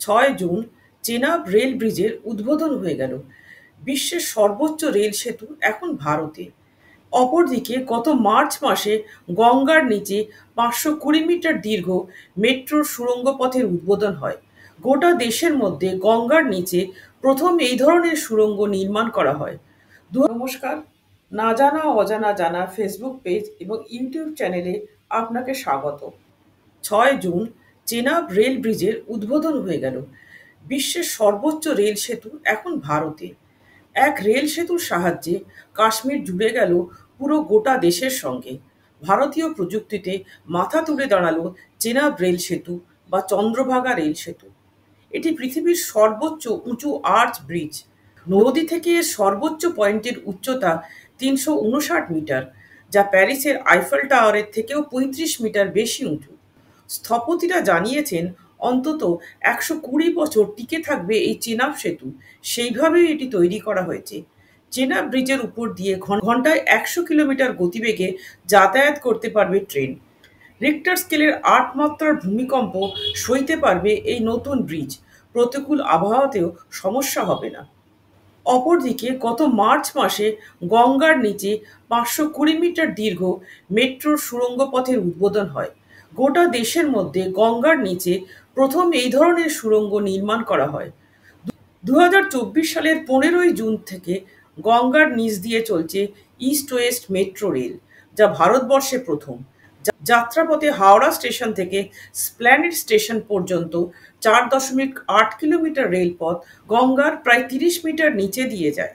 6 June Chenab rail ব্রিজের উদ্বোধন হয়ে গেল। বিশ্বের সর্বোচ্চ রেল সেতু এখন ভারতে। অপরদিকে গত মার্চ মাসে গঙ্গার নিচে 520 মিটার দীর্ঘ মেট্রোর সুড়ঙ্গ পথের উদ্বোধন হয়। গোটা দেশের মধ্যে গঙ্গার নিচে প্রথম এই ধরনের সুড়ঙ্গ নির্মাণ করা হয়। নমস্কার, না জানা অজানা জানা ফেসবুক পেজ এবং ইউটিউব চ্যানেলে আপনাকে স্বাগত। 6 জুন চেনাব রেল ব্রিজের উদ্বোধন হয়ে গেল। বিশ্বের সর্বোচ্চ রেল সেতু এখন ভারতে। এক রেল সেতুর সাহায্যে কাশ্মীর জুড়ে গেল পুরো গোটা দেশের সঙ্গে। ভারতীয় প্রযুক্তিতে মাথা তুলে দাঁড়ালো চেনাব রেল সেতু বা চন্দ্রভাগা রেল সেতু। এটি পৃথিবীর সর্বোচ্চ উঁচু আর্চ ব্রিজ। নদী থেকে এর সর্বোচ্চ পয়েন্টের উচ্চতা 359 মিটার, যা প্যারিসের আইফেল টাওয়ারের থেকেও 35 মিটার বেশি উঁচু। স্থপতিরা জানিয়েছেন অন্তত 120 বছর টিকে থাকবে এই চেনাব সেতু, সেইভাবেই এটি তৈরি করা হয়েছে। চেনাব ব্রিজের উপর দিয়ে ঘন্টায় 100 কিলোমিটার গতিবেগে যাতায়াত করতে পারবে ট্রেন। রিক্টার স্কেলের 8 মাত্রার ভূমিকম্প সইতে পারবে এই নতুন ব্রিজ। প্রতিকূল আবহাওয়াতেও সমস্যা হবে না। অপরদিকে গত মার্চ মাসে গঙ্গার নিচে 520 মিটার দীর্ঘ মেট্রোর সুড়ঙ্গ পথের উদ্বোধন হয়। গোটা দেশের মধ্যে গঙ্গার নিচে প্রথম এই ধরনের সুড়ঙ্গ নির্মাণ করা হয়। 2024 সালের 15 জুন থেকে গঙ্গার নিচ দিয়ে চলছে ইস্ট ওয়েস্ট মেট্রো রেল, যা ভারতবর্ষে প্রথম। যাত্রাপথে হাওড়া স্টেশন থেকে স্প্ল্যানেড স্টেশন পর্যন্ত 4.8 কিলোমিটার রেলপথ গঙ্গার প্রায় 30 মিটার নিচে দিয়ে যায়।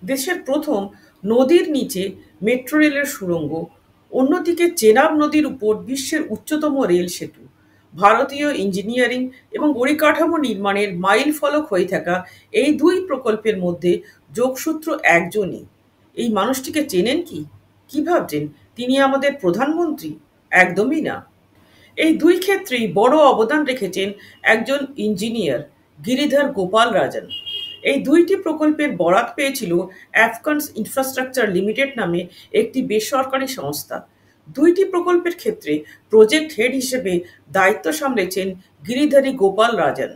দেশের প্রথম নদীর নিচে মেট্রো রেলের সুড়ঙ্গ। অন্যদিকে চেনাব নদীর উপর বিশ্বের উচ্চতম রেল সেতু। ভারতীয় ইঞ্জিনিয়ারিং এবং পরিকাঠামো নির্মাণের মাইল ফলক হয়ে থাকা এই দুই প্রকল্পের মধ্যে যোগসূত্র একজনই। এই মানুষটিকে চেনেন কি? কি ভাবছেন তিনি আমাদের প্রধানমন্ত্রী? একদমই না। এই দুই ক্ষেত্রেই বড় অবদান রেখেছেন একজন ইঞ্জিনিয়ার, গিরিধর গোপাল রাজন। এই দুইটি প্রকল্পের বরাত পেয়েছিল আফগান ইনফ্রাস্ট্রাকচার লিমিটেড নামে একটি বেসরকারি সংস্থা। দুইটি প্রকল্পের ক্ষেত্রে প্রজেক্ট হেড হিসেবে দায়িত্ব সামলেছেন গিরিধারী গোপাল রাজন।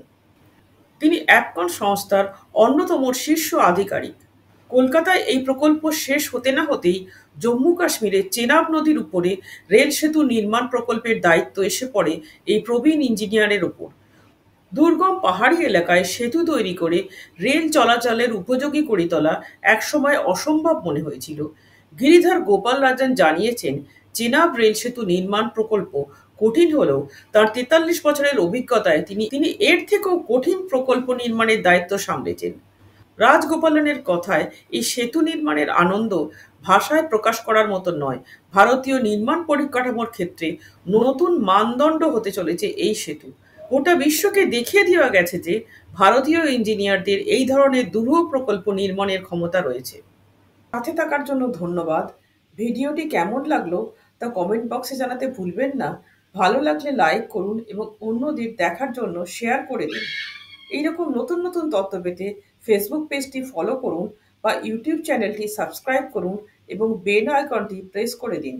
তিনি অ্যাপকন সংস্থার অন্যতম শীর্ষ আধিকারিক। কলকাতায় এই প্রকল্প শেষ হতে না হতেই জম্মু কাশ্মীরে চেনাব নদীর উপরে রেল সেতু নির্মাণ প্রকল্পের দায়িত্ব এসে পড়ে এই প্রবীণ ইঞ্জিনিয়ারের ওপর। দুর্গম পাহাড়ি এলাকায় সেতু তৈরি করে রেল চলাচলের উপযোগী করে তোলা একসময় অসম্ভব মনে হয়েছিল। গিরিধর গোপাল রাজন জানিয়েছেন, চেনাব রেল সেতু নির্মাণ প্রকল্প কঠিন হলেও তার 43 বছরের অভিজ্ঞতায় তিনি এর থেকেও কঠিন প্রকল্প নির্মাণের দায়িত্ব সামলেছেন। রাজগোপালনের কথায়, এই সেতু নির্মাণের আনন্দ ভাষায় প্রকাশ করার মতো নয়। ভারতীয় নির্মাণ পরিকাঠামোর ক্ষেত্রে নতুন মানদণ্ড হতে চলেছে এই সেতু। গোটা বিশ্বকে দেখিয়ে দেওয়া গেছে যে ভারতীয় ইঞ্জিনিয়ারদের এই ধরনের দুরূহ প্রকল্প নির্মাণের ক্ষমতা রয়েছে। সাথে থাকার জন্য ধন্যবাদ। ভিডিওটি কেমন লাগলো তা কমেন্ট বক্সে জানাতে ভুলবেন না। ভালো লাগলে লাইক করুন এবং অন্যদের দেখার জন্য শেয়ার করে দিন। এইরকম নতুন নতুন তথ্য পেতে ফেসবুক পেজটি ফলো করুন বা ইউটিউব চ্যানেলটি সাবস্ক্রাইব করুন এবং বেল আইকনটি প্রেস করে দিন।